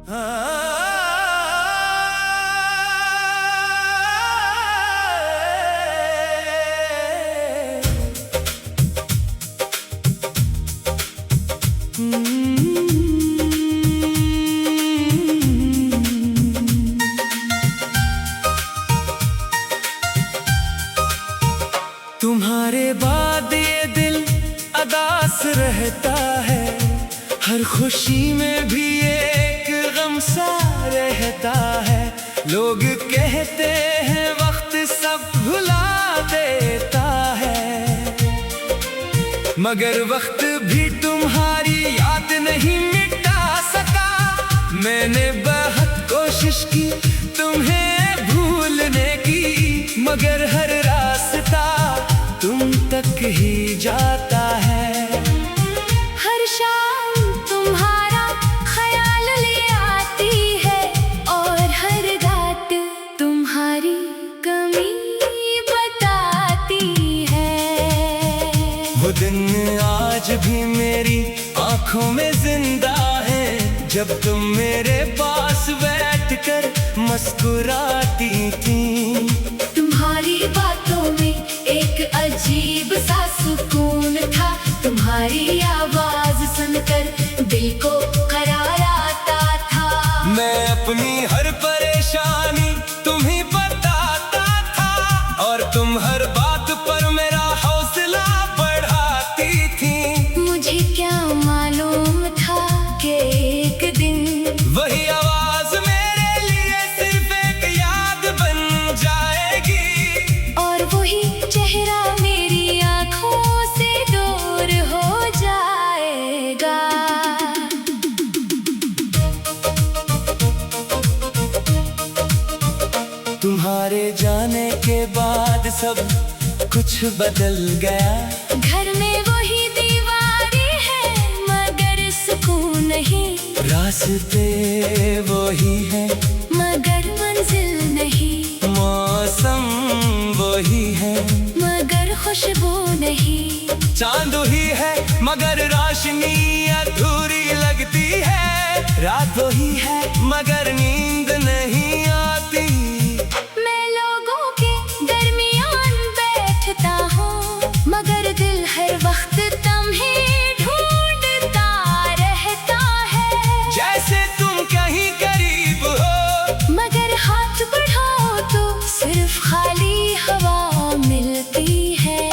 तुम्हारे बाद ये दिल अदास रहता है, हर खुशी में भी एक गम सा रहता है। लोग कहते हैं वक्त सब भुला देता है, मगर वक्त भी तुम्हारी याद नहीं मिटा सका। मैंने बहुत कोशिश की तुम्हें भूलने की, मगर हर रास्ता तुम तक ही जाता है। हर शाम तुम्हारा ख्याल ले आती है, और हर रात तुम्हारी कमी बताती है। वो दिन आज भी मेरी आंखों में जिंदा है, जब तुम मेरे पास बैठकर मुस्कुराती थी। तुम्हारी बातों में एक अजीब सा सुकून था, तुम्हारी आवाज सुनकर दिल को करार आता था। मैं अपनी हर परेशानी तुम्हीं बताता था, और तुम हर बात पर मेरा हौसला बढ़ाती थी। मुझे क्या मालूम था कि एक दिन वही आवाज मेरे लिए सिर्फ एक याद बन जाएगी, और वही चेहरा मेरी आँखों से दूर हो जाएगा। तुम्हारे जाने के बाद सब कुछ बदल गया। घर में वही दीवारें हैं, मगर सुकून नहीं। रास्ते वही हैं, मगर मंजिल नहीं। मौसम वही है, मगर खुशबू नहीं। चांद ही है मगर रोशनी अधूरी लगती है। रात वही है मगर नींद नहीं आती। मैं लोगों के दरमियान बैठता हूँ, मगर दिल हर वक्त तुम्हें ढूंढता रहता है। जैसे तुम कहीं करीब हो, मगर हाथ बढ़ाओ तो सिर्फ खाली हवा मिलती है।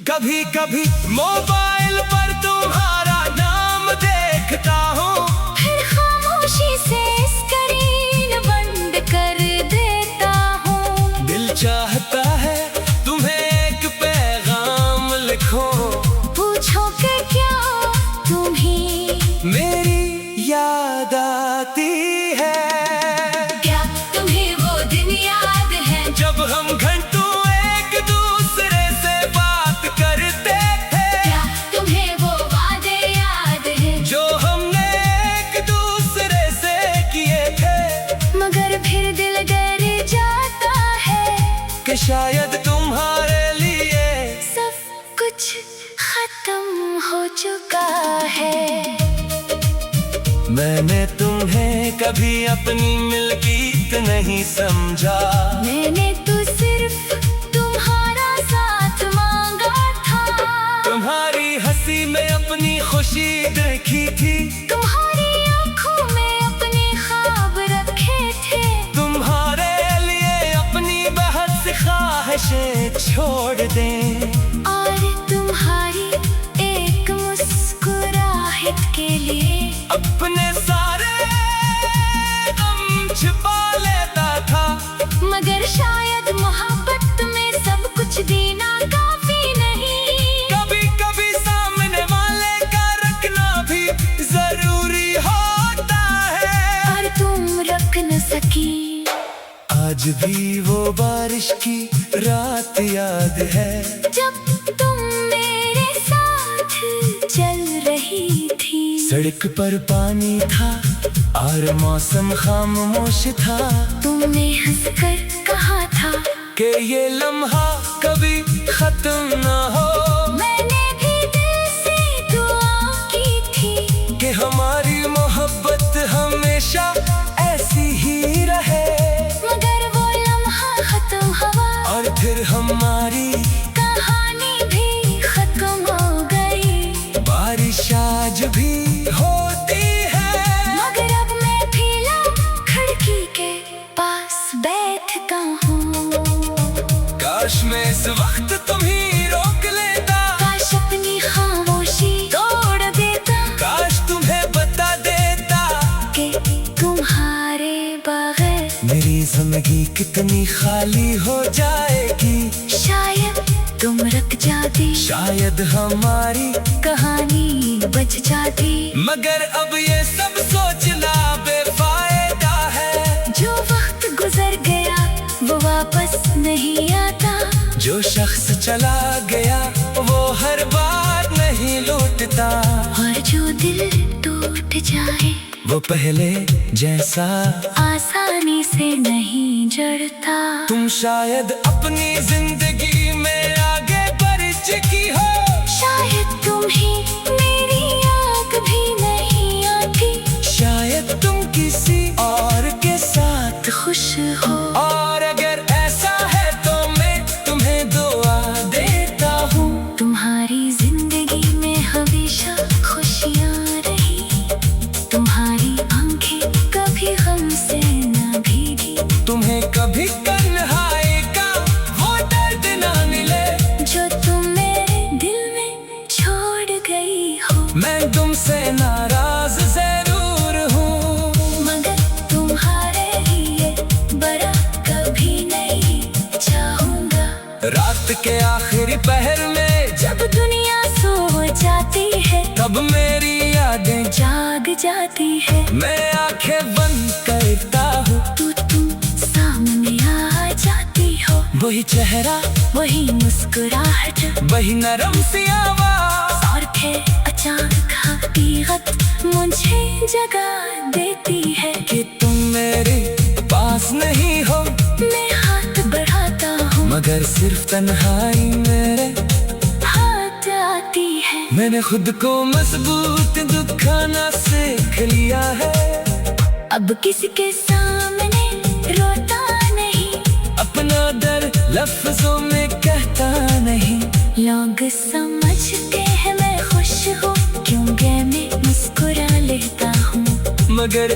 कभी कभी मोबाइल पर तुम्हारा नाम देखता हूँ, फिर खामोशी से स्क्रीन बंद कर देता हूँ। दिल चाहता है तुम्हें एक पैगाम लिखो, पूछो कि क्या तुम्हें मेरी याद आती है। क्या तुम्हें वो दिन याद है, जब हम घंटों एक दूसरे से बात करते थे। क्या तुम्हें वो वादे याद है, जो हमने एक दूसरे से किए थे। मगर फिर दिल डर जाता है कि शायद तुम्हारे लिए सब कुछ खत्म हो चुका है। मैंने तुम्हें कभी अपनी मिल्कियत नहीं समझा। मैंने तो सिर्फ तुम्हारा साथ मांगा था। तुम्हारी हंसी में अपनी खुशी देखी थी, तुम्हारी आंखों में अपने ख्वाब रखे थे। तुम्हारे लिए अपनी बहुत सी ख्वाहिशें छोड़ दें। और तुम्हारी एक मुस्कुराहट के लिए अपने सारे गम छिपा लेता था। मगर शायद मोहब्बत में सब कुछ देना काफी नहीं। कभी कभी सामने वाले का रखना भी जरूरी होता है। और तुम रख न सकी। आज भी वो बारिश की रात याद है, जब तुम मेरे साथ चल रही थी। सड़क पर पानी था और मौसम खामोश था। तुमने हंसकर कहा था कि ये लम्हा कभी खत्म ना हो। मैंने भी दिल से दुआ की थी कि हमारी मोहब्बत हमेशा ऐसी ही रहे। मगर वो लम्हा खत्म हुआ और फिर हमारी कहानी भी खत्म हो गई। बारिश आज भी होती है, मगर अब मैं फीला खिड़की के पास बैठता हूँ। काश मैं इस वक्त तुम्हें रोक लेता, काश अपनी खामोशी तोड़ देता, काश तुम्हें बता देता कि तुम्हारे बगैर मेरी जिंदगी कितनी खाली हो जाएगी। शायद तुम रख जाती, शायद हमारी कहानी बच जाती। मगर अब ये सब सोचना बेफायदा है। जो वक्त गुजर गया वो वापस नहीं आता, जो शख्स चला गया वो हर बार नहीं लौटता। और जो दिल टूट जाए वो पहले जैसा आसानी से नहीं जड़ता। तुम शायद अपनी जिंदगी में आगे बढ़ चुकी हो, शायद तुम ही मेरी आग भी नहीं आती, शायद तुम किसी और के साथ। खुश हो और अगर ऐसा है तो मैं तुम्हें दुआ देता हूँ। तुम्हारी जिंदगी में हमेशा खुशियाँ रही, तुम्हारी आंखें कभी गम से न भीगी, तुम्हें कभी तन्हाई का वो दर्द ना मिले जो तुम मेरे दिल में छोड़ गई हो। मैं तुमसे नाराज जरूर हूँ, मगर तुम्हारे लिए बड़ा कभी नहीं चाहूँगा। रात के आखिरी पहर में जब दुनिया सो जाती है तब मेरी यादें जाग जाती है। मैं आंखें बंद करता हूँ, तुम सामने आ जाती हो, वही चेहरा वही मुस्कुराहट, वही नरम सी आवाज। और फिर अचानक हकीकत मुझे जगा देती है कि तुम मेरे पास नहीं हो। मैं हाथ बढ़ाता हूँ मगर सिर्फ तन्हाई मेरे हाथ आती है। मैंने खुद को मजबूत दुखाना सीख लिया है। अब किसी के सामने रोता नहीं, अपना दर्द लफ्जों में कहता नहीं। लोग समझते हैं मैं खुश हूँ क्योंकि मैं मुस्कुरा लेता हूँ। मगर